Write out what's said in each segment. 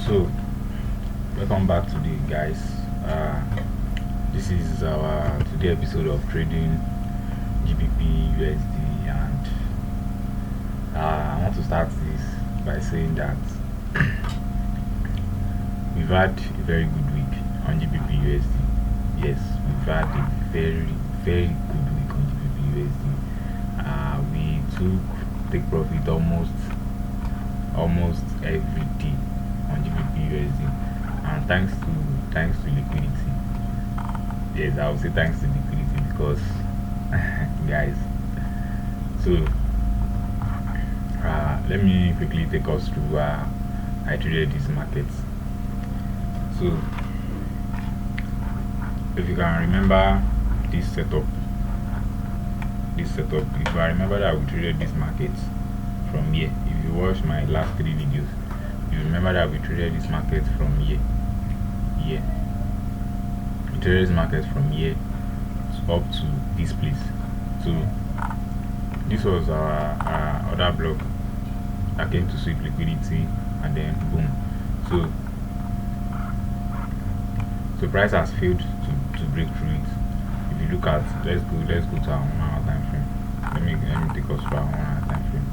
So welcome back today, guys. This is our today episode of trading GBP USD, and I want to start this by saying that we've had a very good week on GBP USD. Yes, we've had a very good week on GBP USD. We take profit almost every day on GBP USD, and thanks to liquidity. Yes, I would say thanks to liquidity because guys. So let me quickly take us through I traded these markets. So if you can remember this setup, if I remember that we traded this market from here. If you watch my last 3 videos, you remember that we traded this market from here. We traded this market from here up to this place. So this was our other block that came to sweep liquidity, and then boom. So price has failed to break through it. If you look at, let's go to our 1 hour time frame. Let me take us to our 1 hour time frame.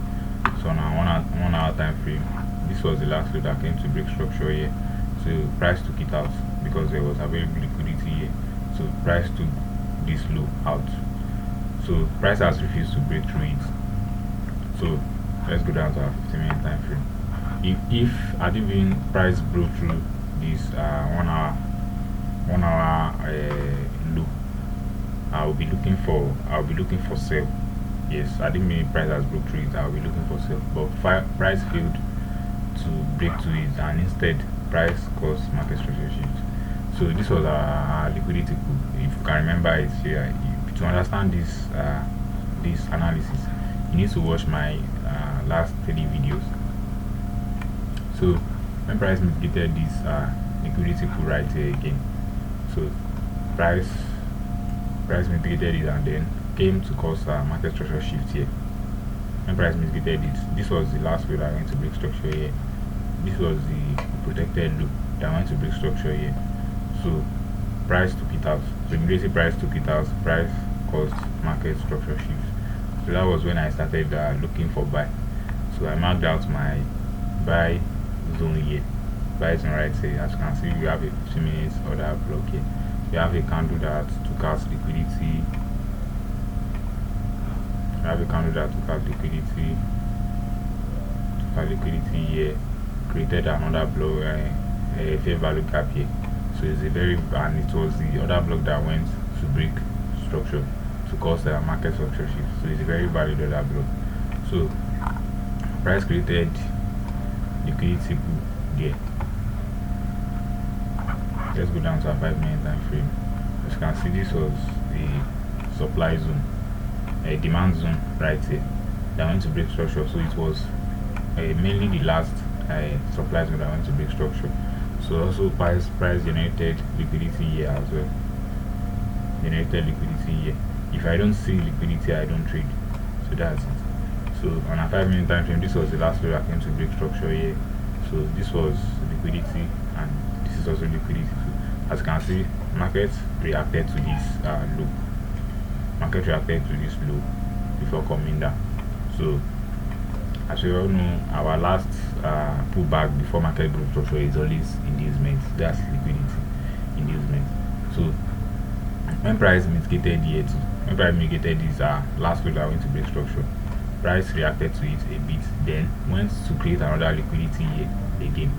So on our 1 hour time frame, this was the last low that came to break structure here. So price took it out because there was available liquidity here. So price took this low out. So price has refused to break through it. So let's go down to our 15-minute time frame. If even price broke through this 1 hour low, I'll be looking for sell. Yes, I didn't mean price has broke through it. I'll be looking for sell, but price failed to break to it, and instead price caused market structure shift. So this was our liquidity pool. If you can remember it here, to understand this analysis, you need to watch my last 3 videos. So when price mitigated this liquidity pool right here again, so price mitigated it and then came to cause market structure shift here. When price mitigated it, this was the last low that went to break structure here. This was the protected low that went to break structure here. So price took it out. So immediately price took it out, price caused market structure shift. So that was when I started looking for buy. So I marked out my buy zone here. Buy zone right here. As you can see, we have a 15 minutes order block here. We have a candle that took out liquidity. We have a candle that took out liquidity here, created another block, a fair value gap here. So it's and it was the other block that went to break structure to cause the market structure shift. So it's a very valid other block. So price created liquidity pool there. Let's go down to a 5-minute time frame. As you can see, this was the supply zone, a demand zone right here that went to break structure. So it was mainly the last supply zone that went to break structure. So also price generated liquidity here as well. Generated liquidity here. If I don't see liquidity, I don't trade. So that's it. So on a 5-minute time frame, this was the last low that came to break structure here. So this was liquidity, and this is also liquidity. So as you can see, market reacted to this low. Market reacted to this low before coming down. So as we all know, our last pullback before market broke structure is always inducement. That's liquidity inducement. So when price mitigated here too, when price mitigated this last low that went to break structure, price reacted to it a bit, then went to create another liquidity here again.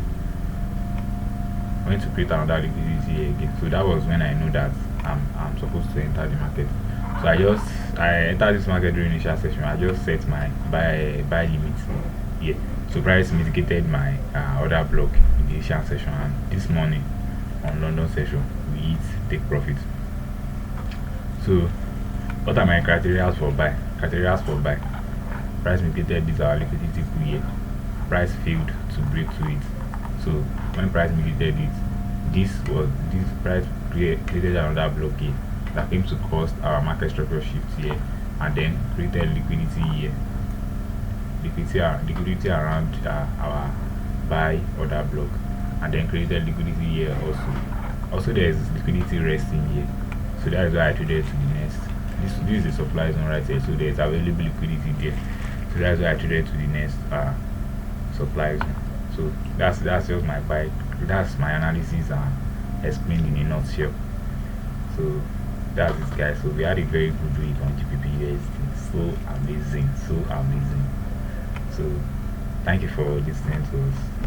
So that was when I know that I'm supposed to enter the market. So I entered this market during initial session. I just set my buy limit here. So price mitigated my order block in the initial session, and this morning on London session we hit take profit. So what are my criteria for buy? Price mitigated this our liquidity pool here. Price failed to break through it. So when price mitigated it, this price created another block here that came to cause our market structure shift here, and then created liquidity here. Liquidity around our buy order block. and then created liquidity here also there is liquidity resting here, so that is why I traded to the next. This is the supply zone right here, so there is available liquidity there, so that's why I traded to the next supply zone. So that's just my buy, that's my analysis explained in a nutshell. So that's it, guys. So we had a very good week on GPP. So amazing, so amazing. So thank you for listening to us.